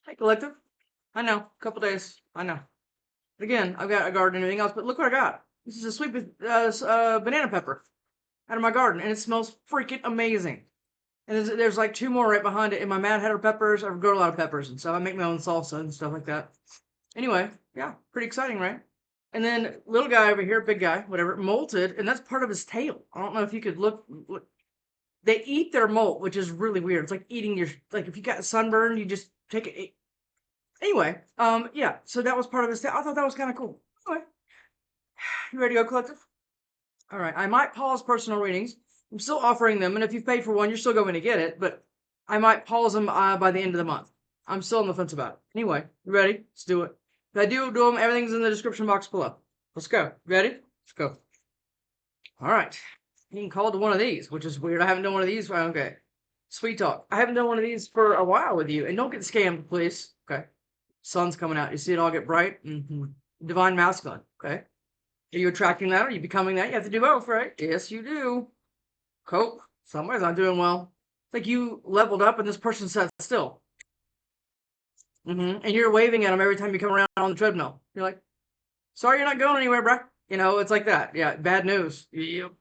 Hey, collective. I know, a couple days. I know. Again, I've got a garden and everything else, but look what I got. This is a sweet banana pepper out of my garden, and it smells freaking amazing. And there's like two more right behind it. And my Mad Hatter peppers, I've grown a lot of peppers and stuff. I make my own salsa and stuff like that. Anyway, yeah, pretty exciting, right? And then little guy over here, big guy, whatever, molted, and that's part of his tail. I don't know if you could look. They eat their molt, which is really weird. It's like eating your, like if you got sunburn, you just take it. Anyway, yeah, so that was part of his tail. I thought that was kind of cool. Anyway, you ready to go, collective? All right, I might pause personal readings. I'm still offering them, and if you've paid for one, you're still going to get it, but I might pause them by the end of the month. I'm still on the fence about it. Anyway, you ready? Let's do it. If I do them, everything's in the description box below. Let's go. Ready? Let's go. All right. Being called to one of these, which is weird. I haven't done one of these. Okay. Sweet talk. I haven't done one of these for a while with you. And don't get scammed, please. Okay. Sun's coming out. You see it all get bright? Divine masculine. Okay. Are you attracting that? Or are you becoming that? You have to do both, right? Yes, you do. Cope. Somebody's not doing well. It's like you leveled up and this person sat still. And you're waving at them every time you come around on the treadmill. You're like, sorry, you're not going anywhere, bruh. You know, it's like that. Yeah, bad news. Yep.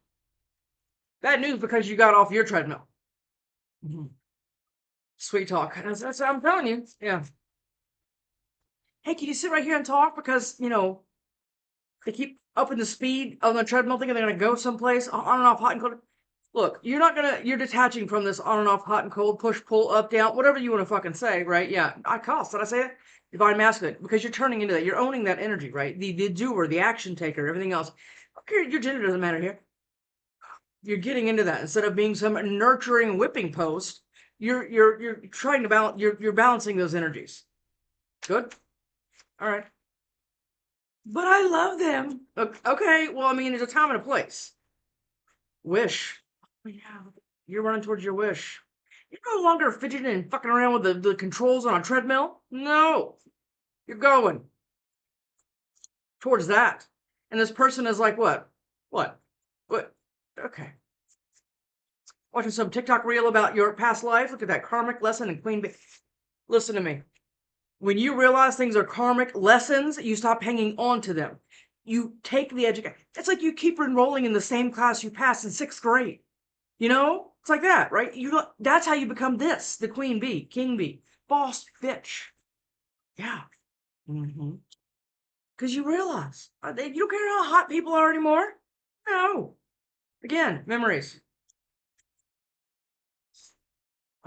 Bad news because you got off your treadmill. Sweet talk. That's what I'm telling you. Yeah. Hey, can you sit right here and talk? Because, you know, they keep upping the speed on the treadmill thinking they're going to go someplace on and off hot and cold. Look, you're detaching from this on and off hot and cold, push, pull, up, down, whatever you want to fucking say, right? Yeah. Did I say it? Divine masculine. Because you're turning into that. You're owning that energy, right? The doer, the action taker, everything else. Okay, your gender doesn't matter here. You're getting into that. Instead of being some nurturing whipping post, you're trying to balance, you're balancing those energies. Good? All right. But I love them. Okay, well, I mean, there's a time and a place. Wish. Oh, yeah, you're running towards your wish. You're no longer fidgeting and fucking around with the controls on a treadmill. No. You're going towards that. And this person is like, what? What? What? Okay. Watching some TikTok reel about your past life. Look at that karmic lesson and Queen Bee. Listen to me. When you realize things are karmic lessons, you stop hanging on to them. You take the education. It's like you keep enrolling in the same class you passed in 6th grade. You know? It's like that, right? That's how you become this, the Queen Bee, King Bee, boss bitch. Yeah. Because you realize you don't care how hot people are anymore. No. Again, memories.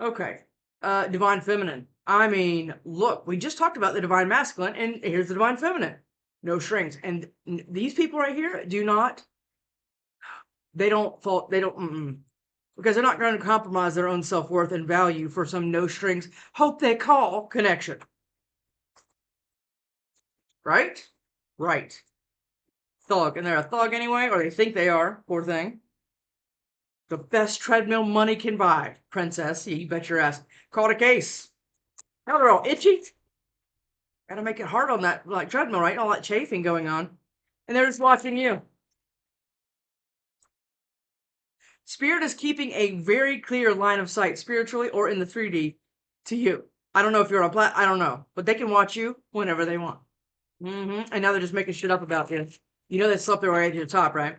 Okay. Divine feminine. I mean, look, we just talked about the divine masculine, and here's the divine feminine. No strings. And these people right here they don't fall, because they're not going to compromise their own self-worth and value for some no strings, hope they call connection. Right? Right. Thug. And they're a thug anyway, or they think they are, poor thing. The best treadmill money can buy, princess. You bet your ass. Caught a case. Now they're all itchy. Gotta make it hard on that like treadmill, right? All that chafing going on. And they're just watching you. Spirit is keeping a very clear line of sight, spiritually or in the 3D, to you. I don't know if you're on I don't know. But they can watch you whenever they want. And now they're just making shit up about you. You know they slept their way to the top, right?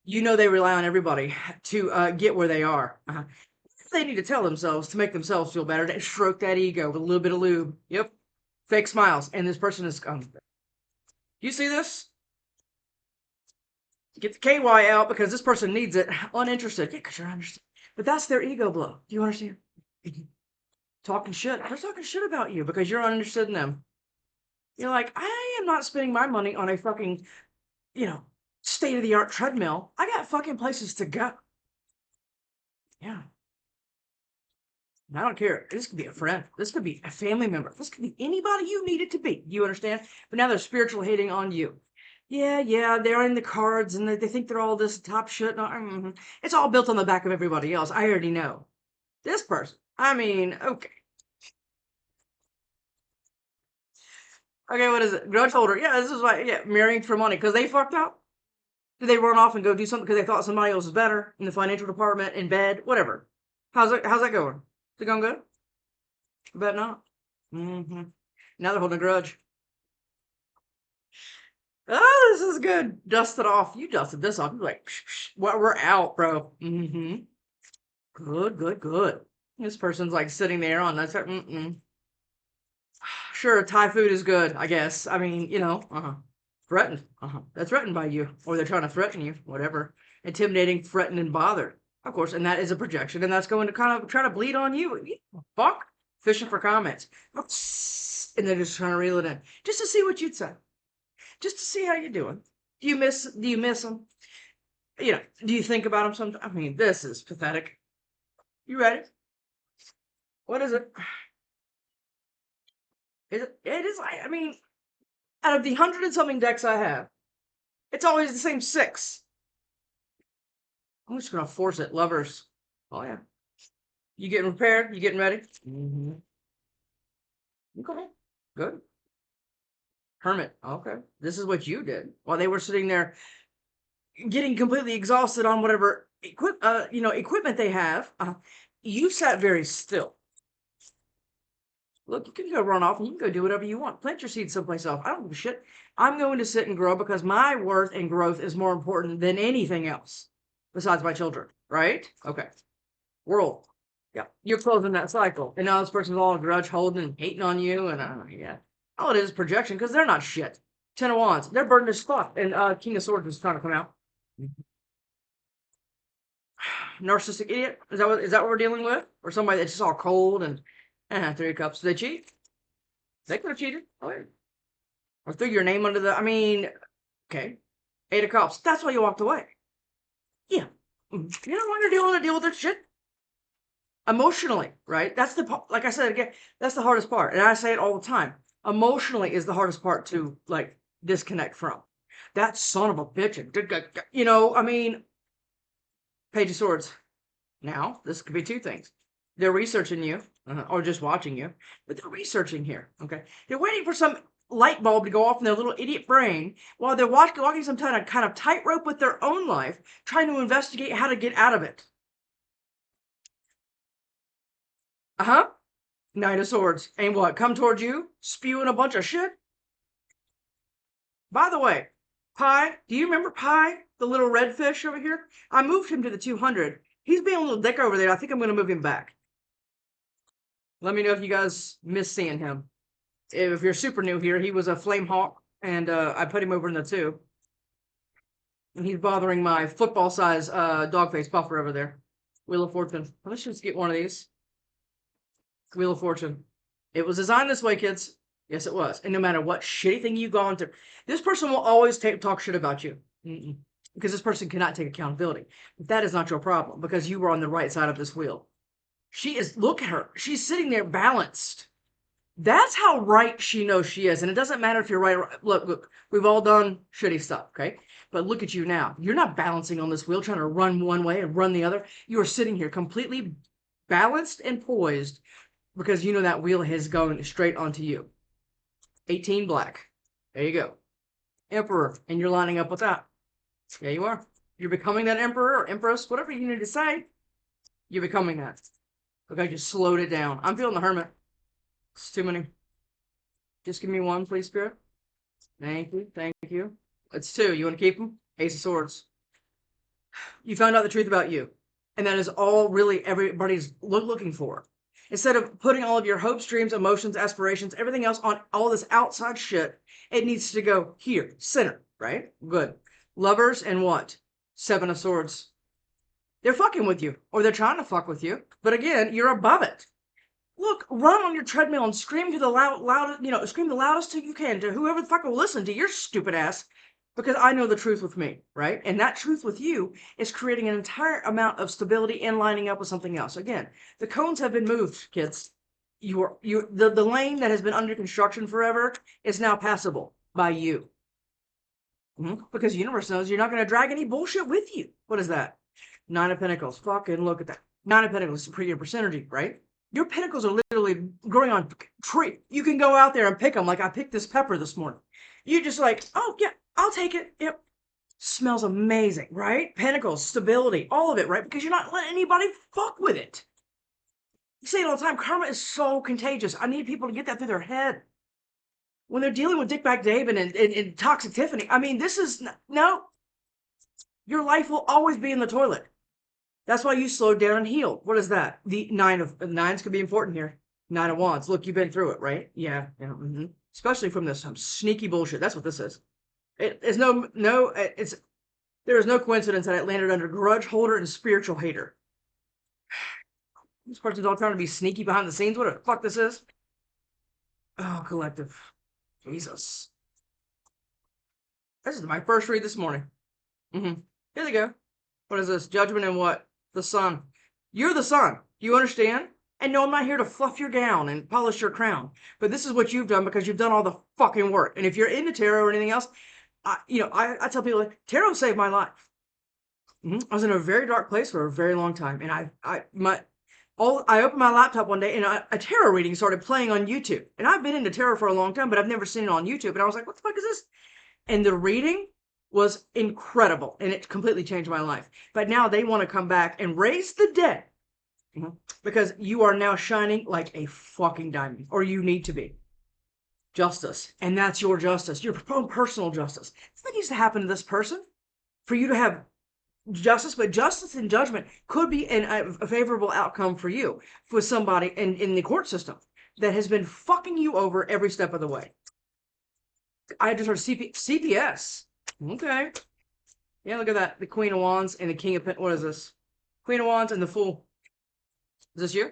You know they rely on everybody to get where they are. They need to tell themselves to make themselves feel better, to stroke that ego with a little bit of lube. Yep. Fake smiles. And this person is you see this? Get the KY out because this person needs it. Uninterested. Yeah, because you're uninterested. But that's their ego blow. Do you understand? Talking shit. They're talking shit about you because you're uninterested in them. You're like, I am not spending my money on a fucking, state-of-the-art treadmill. I got fucking places to go. Yeah. I don't care. This could be a friend. This could be a family member. This could be anybody you need it to be. You understand? But now they're spiritual hating on you. Yeah, they're in the cards and they think they're all this top shit. It's all built on the back of everybody else. I already know. This person. I mean, okay. Okay, what is it? Grudge holder. Yeah, this is why. Yeah, marrying for money. Because they fucked up. Did they run off and go do something because they thought somebody else was better in the financial department, in bed, whatever? How's that going? Is it going good? I bet not. Mm-hmm. Now they're holding a grudge. Oh, this is good. Dust it off. You dusted this off. You're like, psh, psh, well, we're out, bro. Mm-hmm. Good, good, good. This person's like sitting there on that. Mm-mm. Sure, Thai food is good, I guess. I mean, threatened. They're threatened by you, or they're trying to threaten you, whatever. Intimidating, threatened, and bothered. Of course, and that is a projection, and that's going to kind of try to bleed on you. Fuck. Fishing for comments. And they're just trying to reel it in. Just to see what you'd say. Just to see how you're doing. Do you miss them? Do you think about them sometimes? I mean, this is pathetic. You ready? What is it? It is, I mean, out of the 100 and something decks I have, it's always the same 6. I'm just gonna force it. Lovers. Oh yeah. You getting prepared? You getting ready? Mm-hmm. Okay. Good. Hermit. Okay. This is what you did while they were sitting there getting completely exhausted on whatever equipment they have. You sat very still. Look, you can go run off and you can go do whatever you want. Plant your seeds someplace else. I don't give a shit. I'm going to sit and grow because my worth and growth is more important than anything else besides my children, right? Okay. World. Yeah. You're closing that cycle. And now this person's all grudge holding and hating on you. And yeah. All it is projection because they're not shit. 10 of Wands. They're burdened as fuck. And King of Swords is trying to come out. Narcissistic idiot. Is that what we're dealing with? Or somebody that's just all cold and 3 of Cups. Did they cheat? They could have cheated. Oh, yeah. Or threw your name under the. I mean, okay. 8 of Cups. That's why you walked away. Yeah. You don't want to deal with this shit emotionally, right? That's like I said again, that's the hardest part. And I say it all the time. Emotionally is the hardest part to like disconnect from. That son of a bitch. I mean, Page of Swords. Now, this could be 2 things. They're researching you, or just watching you, but they're researching here, okay? They're waiting for some light bulb to go off in their little idiot brain while they're walking some kind of tightrope with their own life, trying to investigate how to get out of it. Knight of Swords. And what? Come towards you, spewing a bunch of shit? By the way, Pi, do you remember Pi, the little red fish over here? I moved him to the 200. He's being a little dick over there. I think I'm going to move him back. Let me know if you guys miss seeing him. If you're super new here, he was a flame hawk, and I put him over in the 2. And he's bothering my football size dog face buffer over there. Wheel of Fortune. Let's just get one of these. Wheel of Fortune. It was designed this way, kids. Yes, it was. And no matter what shitty thing you've gone through, this person will always talk shit about you. Because this person cannot take accountability. But that is not your problem because you were on the right side of this wheel. Look at her. She's sitting there balanced. That's how right she knows she is. And it doesn't matter if you're right or wrong. Look, we've all done shitty stuff, okay? But look at you now. You're not balancing on this wheel, trying to run one way and run the other. You are sitting here completely balanced and poised because you know that wheel is going straight onto you. 18 black. There you go. Emperor. And you're lining up with that. There you are. You're becoming that emperor or empress, whatever you need to say. You're becoming that. Okay, just slowed it down. I'm feeling the Hermit. It's too many. Just give me one, please, Spirit. Thank you. Thank you. It's 2. You want to keep them? Ace of Swords. You found out the truth about you. And that is all really everybody's looking for. Instead of putting all of your hopes, dreams, emotions, aspirations, everything else on all this outside shit, it needs to go here, center, right? Good. Lovers and what? 7 of Swords. They're fucking with you, or they're trying to fuck with you. But again, you're above it. Look, run on your treadmill and scream to the loudest, scream the loudest you can to whoever the fuck will listen to your stupid ass. Because I know the truth with me, right? And that truth with you is creating an entire amount of stability and lining up with something else. Again, the cones have been moved, kids. The lane that has been under construction forever is now passable by you. Because the universe knows you're not going to drag any bullshit with you. What is that? 9 of Pentacles. Fucking look at that. 9 of Pentacles is pretty percentage, right? Your pentacles are literally growing on tree. You can go out there and pick them like I picked this pepper this morning. You just like, oh, yeah, I'll take it. Yep. Smells amazing, right? Pentacles, stability, all of it, right? Because you're not letting anybody fuck with it. You say it all the time. Karma is so contagious. I need people to get that through their head. When they're dealing with Dickback David and Toxic Tiffany, I mean, this is no. Your life will always be in the toilet. That's why you slowed down and healed. What is that? The nines could be important here. 9 of Wands. Look, you've been through it, right? Yeah. Especially from this some sneaky bullshit. That's what this is. It's there is no coincidence that it landed under grudge holder and spiritual hater. This person's all trying to be sneaky behind the scenes. What the fuck this is? Oh, collective. Jesus. This is my first read this morning. Here they go. What is this? Judgment and what? The sun. You're the sun. Do you understand? And no, I'm not here to fluff your gown and polish your crown. But this is what you've done because you've done all the fucking work. And if you're into tarot or anything else, I tell people, tarot saved my life. I was in a very dark place for a very long time. And I opened my laptop one day and a tarot reading started playing on YouTube. And I've been into tarot for a long time, but I've never seen it on YouTube. And I was like, what the fuck is this? And the reading was incredible. And it completely changed my life. But now they want to come back and raise the dead. Because you are now shining like a fucking diamond. Or you need to be. Justice. And that's your justice. Your own personal justice. That needs to happen to this person. For you to have justice, but justice and judgment could be a favorable outcome for you with somebody in the court system that has been fucking you over every step of the way. I just heard CPS. Okay. Yeah, look at that. The Queen of Wands and the King of What is this? Queen of Wands and the Fool. Is this you?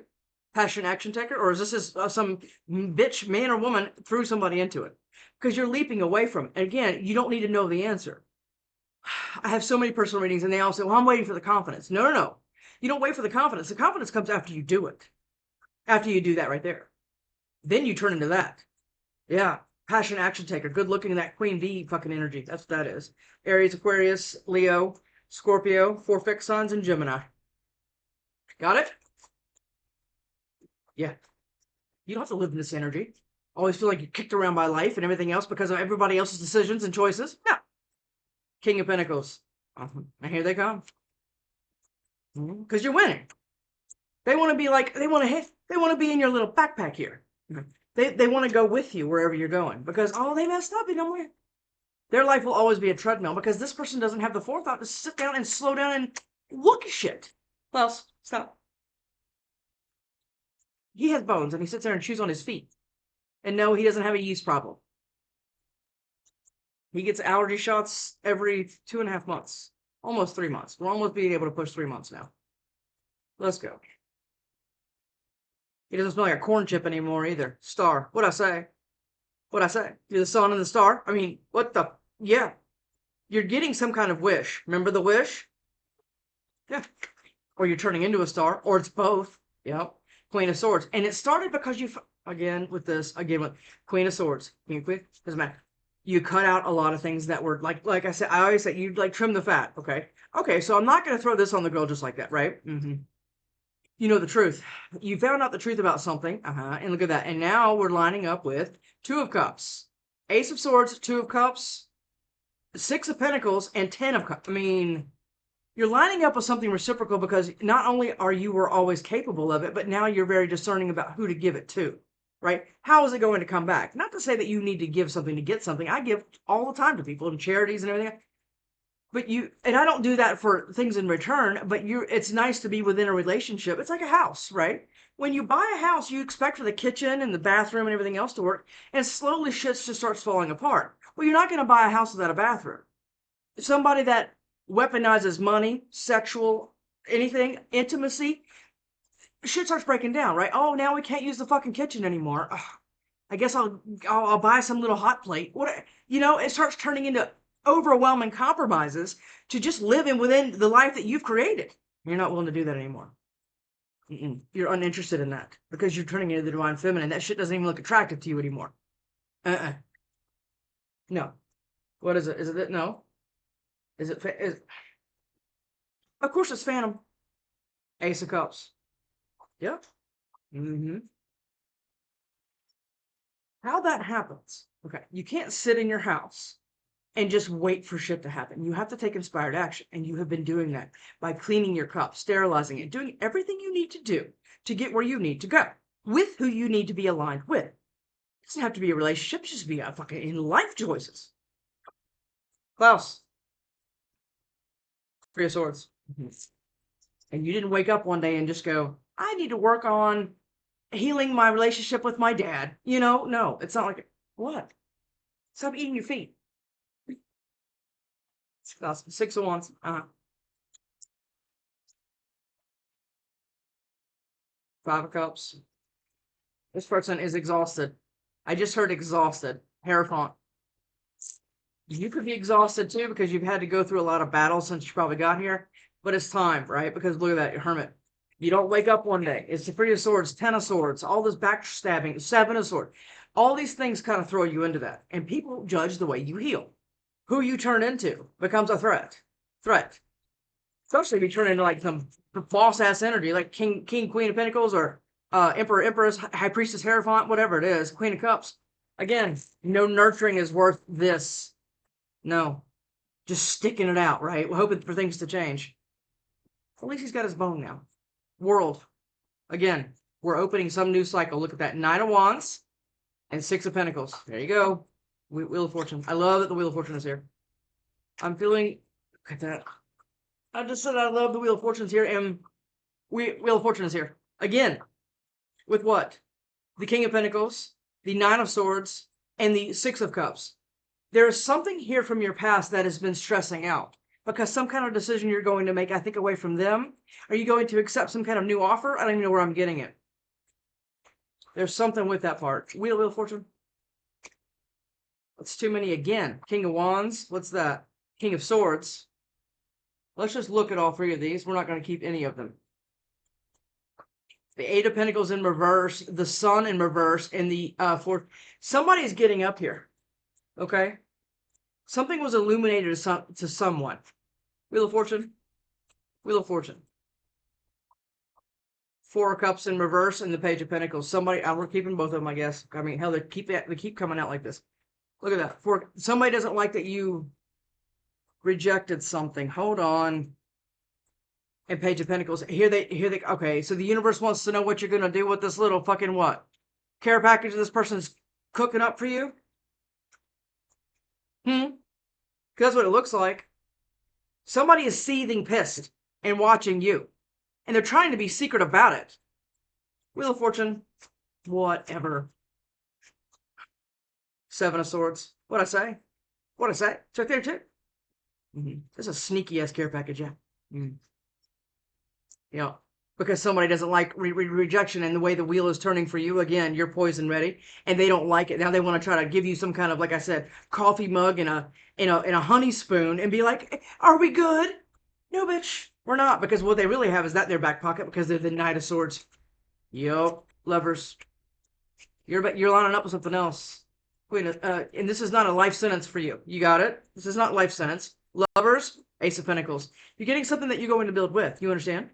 Passion action taker? Or is this some bitch, man or woman, threw somebody into it? Because you're leaping away from it. And again, you don't need to know the answer. I have so many personal readings and they all say, well, I'm waiting for the confidence. No. You don't wait for the confidence. The confidence comes after you do it. After you do that right there. Then you turn into that. Yeah. Passion action taker. Good looking, that Queen Bee fucking energy. That's what that is. Aries, Aquarius, Leo, Scorpio, 4 fixed signs, and Gemini. Got it? Yeah. You don't have to live in this energy. Always feel like you're kicked around by life and everything else because of everybody else's decisions and choices. No. King of Pentacles. And here they come. Because you're winning. They want to be like, they want to be in your little backpack here. They want to go with you wherever you're going. Because, oh, they messed up. Their life will always be a treadmill because this person doesn't have the forethought to sit down and slow down and look at shit. Plus, stop. He has bones and he sits there and chews on his feet. And no, he doesn't have a yeast problem. He gets allergy shots every 2.5 months. Almost 3 months. We're almost being able to push 3 months now. Let's go. He doesn't smell like a corn chip anymore either. Star. What'd I say? What'd I say? You're the sun and the star? I mean, what the? Yeah. You're getting some kind of wish. Remember the wish? Yeah. Or you're turning into a star. Or it's both. Yep. Queen of Swords. And it started because you, again with Queen of Swords. Doesn't matter. You cut out a lot of things that were like I said, I always say you trim the fat. Okay, so I'm not going to throw this on the girl just like that, right? You know the truth. You found out the truth about something, and look at that. And now we're lining up with 2 of Cups, Ace of Swords, 2 of Cups, 6 of Pentacles, and 10 of Cups. I mean, you're lining up with something reciprocal because not only were always capable of it, but now you're very discerning about who to give it to. Right? How is it going to come back? Not to say that you need to give something to get something. I give all the time to people and charities and everything. But and I don't do that for things in return, but it's nice to be within a relationship. It's like a house, right? When you buy a house, you expect for the kitchen and the bathroom and everything else to work, and slowly shit just starts falling apart. Well, you're not going to buy a house without a bathroom. Somebody that weaponizes money, sexual, anything, intimacy, shit starts breaking down, right? Oh, now we can't use the fucking kitchen anymore. Ugh, I guess I'll buy some little hot plate. It starts turning into overwhelming compromises to just living within the life that you've created. You're not willing to do that anymore. You're uninterested in that because you're turning into the divine feminine. That shit doesn't even look attractive to you anymore. No. What is it? Is it no? Is it? Of course, it's Phantom. Ace of Cups. Yep. How that happens. Okay. You can't sit in your house and just wait for shit to happen. You have to take inspired action, and you have been doing that by cleaning your cup, sterilizing it, doing everything you need to do to get where you need to go with who you need to be aligned with. It doesn't have to be a relationship, just be a fucking in life choices. Klaus, Three of Swords. And you didn't wake up one day and just go, I need to work on healing my relationship with my dad. You know, no, it's not like, what? Stop eating your feet. Six of Wands. Five of Cups. This person is exhausted. I just heard exhausted. Hierophant. You could be exhausted too because you've had to go through a lot of battles since you probably got here. But it's time, right? Because look at that, Hermit. You don't wake up one day. It's the Three of Swords, Ten of Swords, all this backstabbing, Seven of Swords. All these things kind of throw you into that. And people judge the way you heal. Who you turn into becomes a threat. Especially if you turn into like some boss ass energy, like King, Queen of Pentacles, or Emperor, Empress, High Priestess, Hierophant, whatever it is, Queen of Cups. Again, no nurturing is worth this. No. Just sticking it out, right? We're hoping for things to change. At least he's got his bone now. World. Again, we're opening some new cycle. Look at that. Nine of Wands and Six of Pentacles. There you go. Wheel of Fortune. I love that the Wheel of Fortune is here. I'm feeling... Look at that. I just said I love the Wheel of Fortune's here, and Wheel of Fortune is here. Again. With what? The King of Pentacles, the Nine of Swords, and the Six of Cups. There is something here from your past that has been stressing out. Because some kind of decision you're going to make, I think, away from them. Are you going to accept some kind of new offer? I don't even know where I'm getting it. There's something with that part. Wheel of Fortune. That's too many again. King of Wands. What's that? King of Swords. Let's just look at all three of these. We're not going to keep any of them. The Eight of Pentacles in reverse. The Sun in reverse. And the fourth. Somebody's getting up here. Okay? Something was illuminated to someone. Wheel of Fortune. Wheel of Fortune. Four of Cups in reverse and the Page of Pentacles. Somebody, we're keeping both of them, I guess. I mean, hell, they keep coming out like this. Look at that. Somebody doesn't like that you rejected something. Hold on. And Page of Pentacles. Here they, okay, so the universe wants to know what you're going to do with this little fucking what? Care package this person's cooking up for you? Because that's what it looks like. Somebody is seething pissed and watching you. And they're trying to be secret about it. Wheel of Fortune. Whatever. Seven of Swords. What'd I say? What'd I say? It's right there too. This is a sneaky ass care package, yeah. Yeah. Because somebody doesn't like rejection and the way the wheel is turning for you. Again, you're poison ready. And they don't like it. Now they want to try to give you some kind of, like I said, coffee mug and a honey spoon and be like, are we good? No, bitch. We're not. Because what they really have is that in their back pocket because they're the Knight of Swords. Yup. Lovers. You're lining up with something else. Queen, and this is not a life sentence for you. You got it? This is not life sentence. Lovers, Ace of Pentacles. You're getting something that you're going to build with. You understand?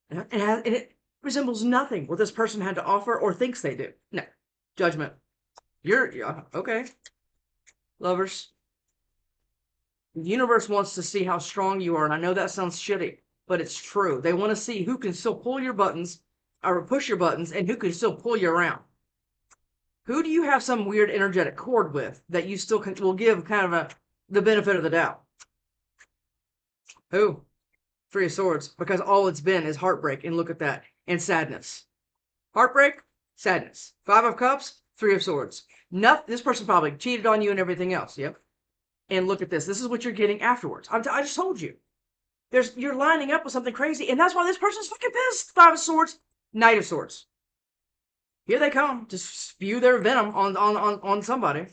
And it resembles nothing what this person had to offer or thinks they do. No. Judgment. You're okay. Lovers. The universe wants to see how strong you are, and I know that sounds shitty, but it's true. They want to see who can still pull your buttons, or push your buttons, and who can still pull you around. Who do you have some weird energetic cord with that you still will give kind of the benefit of the doubt? Who? Three of Swords, because all it's been is heartbreak, and look at that, and sadness. Heartbreak, sadness. Five of Cups, Three of Swords. This person probably cheated on you and everything else, yep. And look at this. This is what you're getting afterwards. I just told you. You're lining up with something crazy, and that's why this person's fucking pissed. Five of Swords, Knight of Swords. Here they come to spew their venom on somebody.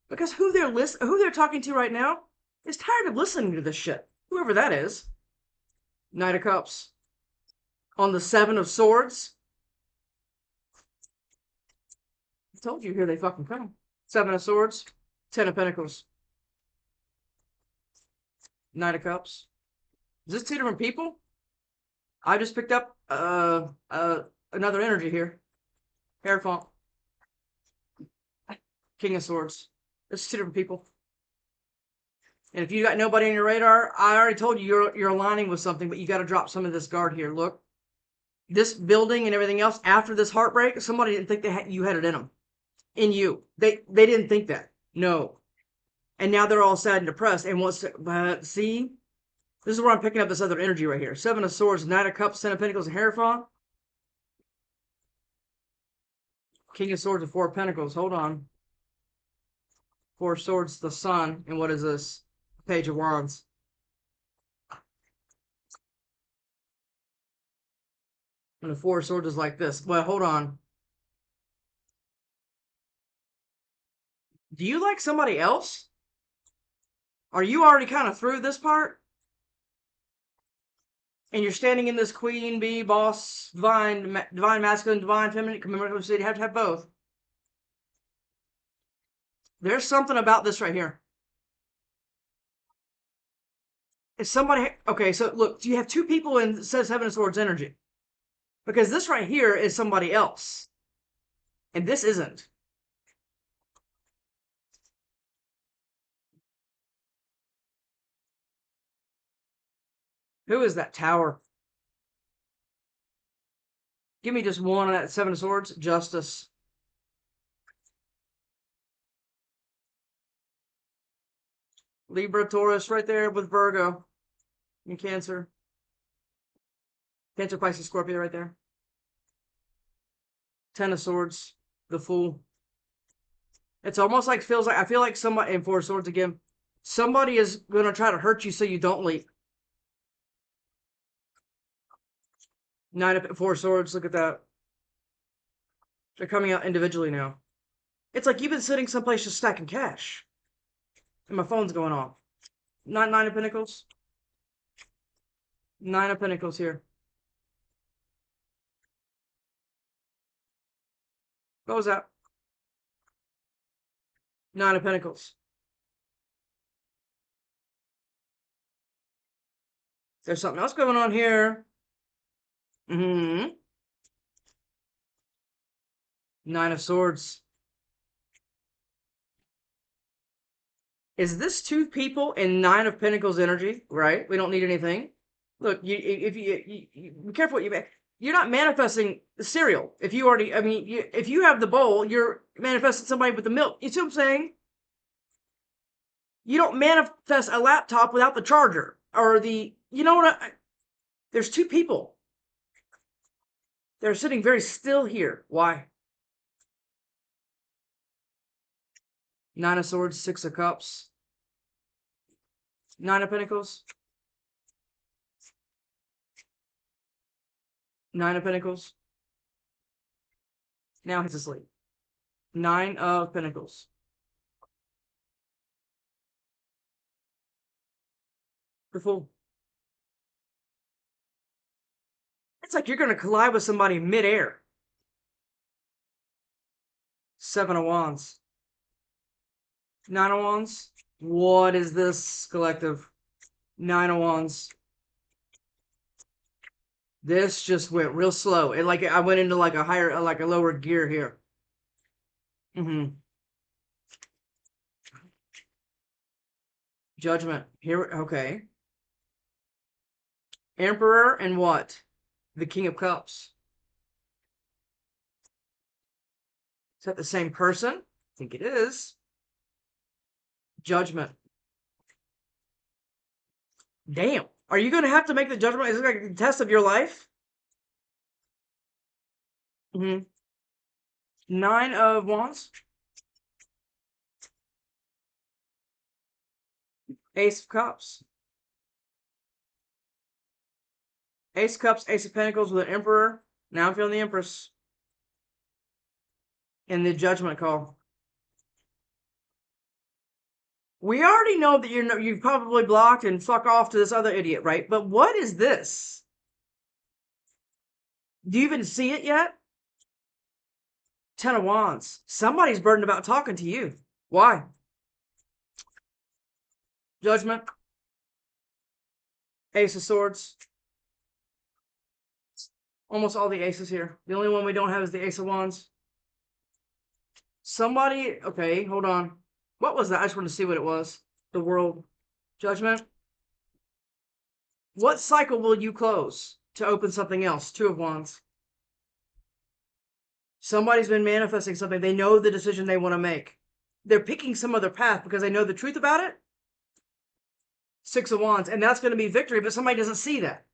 Because who they're talking to right now is tired of listening to this shit. Whoever that is. Knight of Cups. On the Seven of Swords. I told you, here they fucking come. Seven of Swords. Ten of Pentacles. Knight of Cups. Is this two different people? I just picked up another energy here. Hierophant. King of Swords. This is two different people. And if you got nobody on your radar, I already told you you're aligning with something, but you got to drop some of this guard here. Look, this building and everything else after this heartbreak, somebody didn't think you had it in them, in you. They didn't think that. No. And now they're all sad and depressed and wants to. But see, this is where I'm picking up this other energy right here. Seven of Swords, Knight of Cups, Ten of Pentacles, and Hierophant. King of Swords and Four of Pentacles. Hold on. Four of Swords, the Sun, and what is this? Page of Wands. And the Four of Swords is like this. Well, hold on. Do you like somebody else? Are you already kind of through this part? And you're standing in this queen, bee, boss, divine masculine, divine feminine, commemorative city. You have to have both. There's something about this right here. Is somebody okay? So look, do you have two people in Seven of Swords energy? Because this right here is somebody else, and this isn't. Who is that Tower? Give me just one on that Seven of Swords. Justice. Libra, Taurus, right there with Virgo and Cancer. Cancer, Pisces, Scorpio, right there. Ten of Swords, the Fool. It's almost like I feel like somebody in Four of Swords again. Somebody is gonna try to hurt you so you don't leap. Four of Swords. Look at that. They're coming out individually now. It's like you've been sitting someplace just stacking cash. And my phone's going off. Nine of Pentacles. Nine of Pentacles here. What was that? Nine of Pentacles. There's something else going on here. Nine of Swords. Is this two people in Nine of Pentacles energy? Right? We don't need anything. Look, if you be careful what you make. You're not manifesting the cereal. If you already, I mean, if you have the bowl, you're manifesting somebody with the milk. You see what I'm saying? You don't manifest a laptop without the charger or the, you know what? There's two people. They're sitting very still here. Why? Nine of Swords, Six of Cups. Nine of Pentacles. Nine of Pentacles. Now he's asleep. Nine of Pentacles. The Fool. It's like you're going to collide with somebody midair. Seven of Wands. Nine of Wands. What is this, collective? Nine of Wands. This just went real slow. It like I went into like a higher, like a lower gear here. Judgment. Here, okay. Emperor and what? The King of Cups. Is that the same person? I think it is. Judgment. Damn. Are you going to have to make the judgment? Is it like a test of your life? Nine of Wands. Ace of Cups. Ace of Cups, Ace of Pentacles with an Emperor. Now I'm feeling the Empress. And the Judgment call. We already know that you've probably blocked and fuck off to this other idiot, right? But what is this? Do you even see it yet? Ten of Wands. Somebody's burdened about talking to you. Why? Judgment. Ace of Swords. Almost all the aces here. The only one we don't have is the Ace of Wands. Somebody, okay, hold on. What was that? I just wanted to see what it was. The World. Judgment. What cycle will you close to open something else? Two of Wands. Somebody's been manifesting something. They know the decision they want to make. They're picking some other path because they know the truth about it. Six of Wands. And that's going to be victory, but somebody doesn't see that.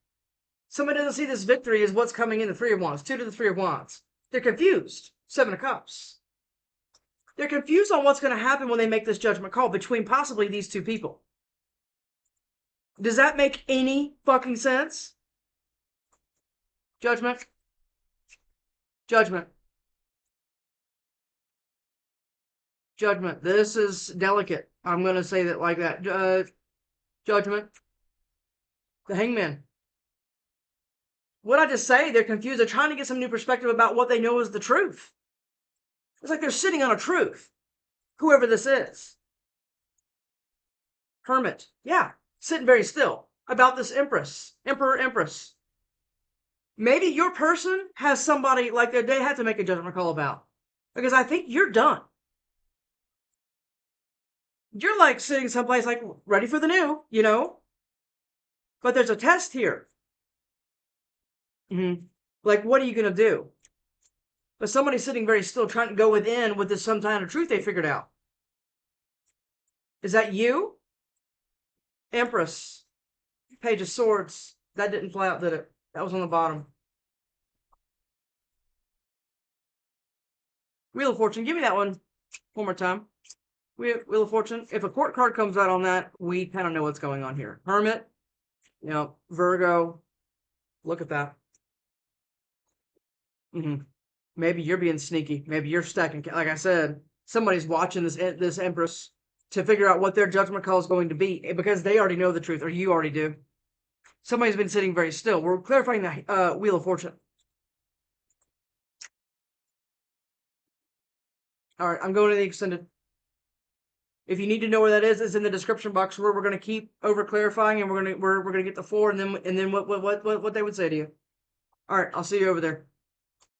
Somebody doesn't see this victory as what's coming in the Three of Wands. Two to the Three of Wands. They're confused. Seven of Cups. They're confused on what's going to happen when they make this judgment call between possibly these two people. Does that make any fucking sense? Judgment. Judgment. Judgment. This is delicate. I'm going to say that like that. Judgment. The Hangman. What I just say, they're confused. They're trying to get some new perspective about what they know is the truth. It's like they're sitting on a truth. Whoever this is. Hermit. Yeah. Sitting very still about this Empress. Emperor, Empress. Maybe your person has somebody like they had to make a judgment call about. Because I think you're done. You're like sitting someplace like ready for the new, you know? But there's a test here. Like, what are you going to do? But somebody's sitting very still trying to go within with this some kind of truth they figured out. Is that you? Empress. Page of Swords. That didn't fly out, did it? That was on the bottom. Wheel of Fortune. Give me that one more time. Wheel of Fortune. If a court card comes out on that, we kind of know what's going on here. Hermit. You know, Virgo. Look at that. Maybe you're being sneaky. Maybe you're stacking. Like I said, somebody's watching this Empress to figure out what their judgment call is going to be because they already know the truth, or you already do. Somebody's been sitting very still. We're clarifying the Wheel of Fortune. All right, I'm going to the extended. If you need to know where that is, it's in the description box where we're going to keep over clarifying, and we're going to get the 4, and then what they would say to you. All right, I'll see you over there.